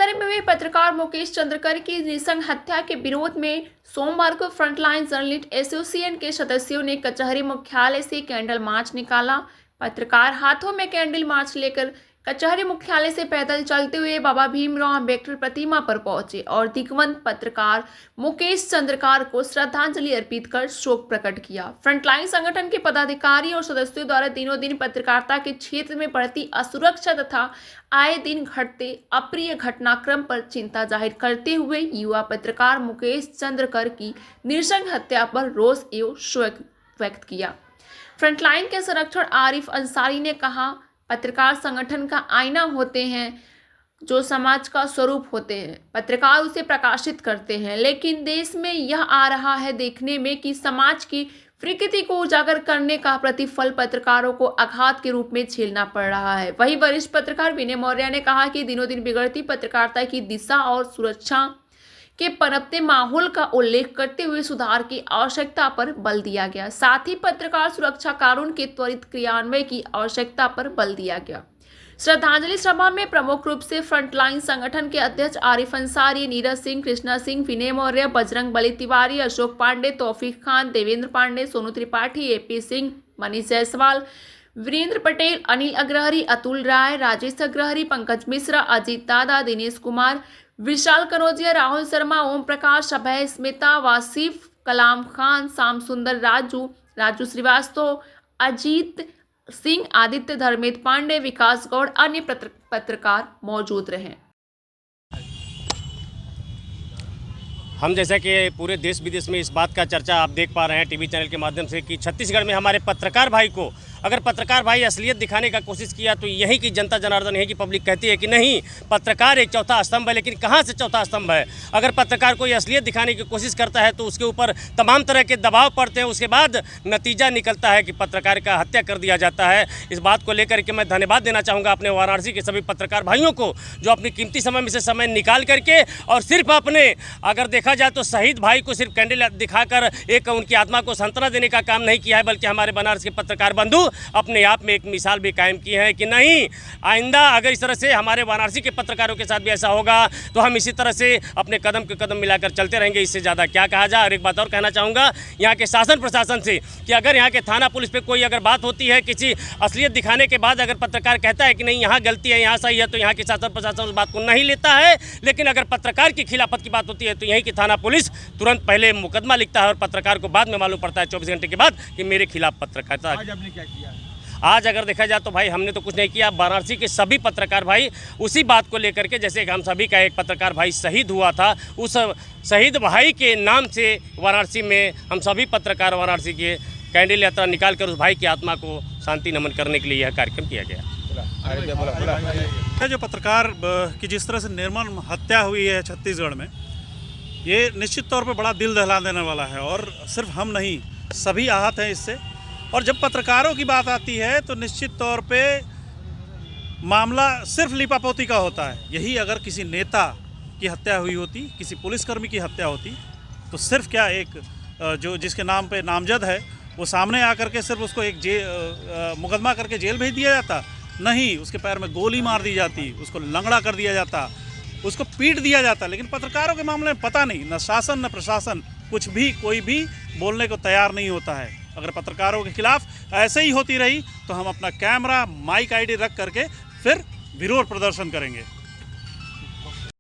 जानकारी में हुए पत्रकार मुकेश चंद्रकर की नृशंस हत्या के विरोध में सोमवार को फ्रंटलाइन जर्नलिस्ट एसोसिएशन के सदस्यों ने कचहरी मुख्यालय से कैंडल मार्च निकाला। पत्रकार हाथों में कैंडल मार्च लेकर कचहरी मुख्यालय से पैदल चलते हुए बाबा भीमराव अंबेडकर प्रतिमा पर पहुंचे और दिग्वंत पत्रकार मुकेश चंद्रकर को श्रद्धांजलि अर्पित कर शोक प्रकट किया। फ्रंटलाइन संगठन के पदाधिकारी और सदस्यों द्वारा दिनों दिन पत्रकारिता के क्षेत्र में बढ़ती असुरक्षा तथा आए दिन घटते अप्रिय घटनाक्रम पर चिंता जाहिर करते हुए युवा पत्रकार मुकेश चंद्रकर की नृशंस हत्या पर रोष एवं शोक व्यक्त किया। फ्रंटलाइन के संरक्षक आरिफ अंसारी ने कहा, पत्रकार संगठन का आईना होते हैं जो समाज का स्वरूप होते हैं। पत्रकार उसे प्रकाशित करते हैं, लेकिन देश में यह आ रहा है देखने में कि समाज की प्रकृति को उजागर करने का प्रतिफल पत्रकारों को आघात के रूप में झेलना पड़ रहा है। वहीं वरिष्ठ पत्रकार विनय मौर्य ने कहा कि दिनों दिन बिगड़ती पत्रकारिता की दिशा और सुरक्षा के पनपते माहौल का उल्लेख करते हुए सुधार की आवश्यकता पर बल दिया गया। साथ ही पत्रकार सुरक्षा कानून के त्वरित क्रियान्वयन की आवश्यकता पर बल दिया गया। श्रद्धांजलि सभा में प्रमुख रूप से फ्रंटलाइन संगठन के अध्यक्ष आरिफ अंसारी, नीरज सिंह, कृष्णा सिंह, विनय मौर्य, बजरंग बली तिवारी, अशोक पांडे, तौफीक खान, देवेंद्र पांडे, सोनू त्रिपाठी, एपी सिंह, मनीष जायसवाल, वीरेंद्र पटेल, अनिल अग्रहरी, अतुल राय, राजेश अग्रहरी, पंकज मिश्रा, अजीत दादा, दिनेश कुमार, विशाल कनौजिया, राहुल शर्मा, ओम प्रकाश, अभय, स्मिता, वासिफ, कलाम खान, श्याम सुंदर, राजू श्रीवास्तव, अजीत सिंह, आदित्य, धर्मेंद्र पांडे, विकास गौड़, अन्य पत्रकार मौजूद रहे। हम जैसा कि पूरे देश विदेश में इस बात का चर्चा आप देख पा रहे हैं टीवी चैनल के माध्यम से कि छत्तीसगढ़ में हमारे पत्रकार भाई को अगर पत्रकार भाई असलियत दिखाने का कोशिश किया तो यहीं की जनता जनार्दन, यहीं की पब्लिक कहती है कि नहीं, पत्रकार एक चौथा स्तंभ है। लेकिन कहाँ से चौथा स्तंभ है? अगर पत्रकार कोई असलियत दिखाने की कोशिश करता है तो उसके ऊपर तमाम तरह के दबाव पड़ते हैं, उसके बाद नतीजा निकलता है कि पत्रकार का हत्या कर दिया जाता है। इस बात को लेकर के मैं धन्यवाद देना चाहूँगा अपने वाराणसी के सभी पत्रकार भाइयों को, जो अपनी कीमती समय में से समय निकाल करके और सिर्फ अपने, अगर देखा जाए तो शहीद भाई को सिर्फ कैंडल दिखाकर एक उनकी आत्मा को सांत्वना देने का काम नहीं किया है, बल्कि हमारे बनारस के पत्रकार बंधु अपने आप में एक मिसाल भी कायम की है कि नहीं, आइंदा अगर इस तरह से हमारे वाराणसी के पत्रकारों के साथ भी ऐसा होगा तो हम इसी तरह से अपने कदम के कदम मिलाकर चलते रहेंगे। इससे ज़्यादा क्या कहा जाए। और एक बात और कहना चाहूँगा यहाँ के शासन प्रशासन से कि अगर यहाँ के थाना पुलिस पे कोई अगर बात होती है, किसी असलियत दिखाने के बाद अगर पत्रकार कहता है कि नहीं यहाँ गलती है, यहाँ सही है, तो यहाँ के शासन प्रशासन उस बात को नहीं लेता है। लेकिन अगर पत्रकार की खिलाफत की बात होती है तो यहीं की थाना पुलिस तुरंत पहले मुकदमा लिखता है और पत्रकार को बाद में मालूम पड़ता है 24 घंटे के बाद कि मेरे खिलाफ पत्रकारिता। आज आपने क्या किया है? आज अगर देखा जाए तो भाई हमने तो कुछ नहीं किया। वाराणसी के सभी पत्रकार भाई उसी बात को लेकर के, जैसे हम सभी का एक पत्रकार भाई शहीद हुआ था, उस शहीद भाई के नाम से वाराणसी में हम सभी पत्रकार वाराणसी के कैंडल यात्रा निकाल कर उस भाई की आत्मा को शांति नमन करने के लिए यह कार्यक्रम किया गया। जो पत्रकार की जिस तरह से निर्मम हत्या हुई है छत्तीसगढ़ में, ये निश्चित तौर पर बड़ा दिल दहला देने वाला है और सिर्फ हम नहीं, सभी आहत हैं इससे। और जब पत्रकारों की बात आती है तो निश्चित तौर पे मामला सिर्फ लिपापोती का होता है। यही अगर किसी नेता की हत्या हुई होती, किसी पुलिसकर्मी की हत्या होती, तो सिर्फ क्या एक जो जिसके नाम पे नामजद है वो सामने आकर के सिर्फ उसको एक मुकदमा करके जेल भेज दिया जाता? नहीं, उसके पैर में गोली मार दी जाती, उसको लंगड़ा कर दिया जाता, उसको पीट दिया जाता। लेकिन पत्रकारों के मामले में पता नहीं, न शासन न प्रशासन, कुछ भी कोई भी बोलने को तैयार नहीं होता है। अगर पत्रकारों के खिलाफ ऐसे ही होती रही तो हम अपना कैमरा, माइक आईडी रख करके फिर विरोध प्रदर्शन करेंगे।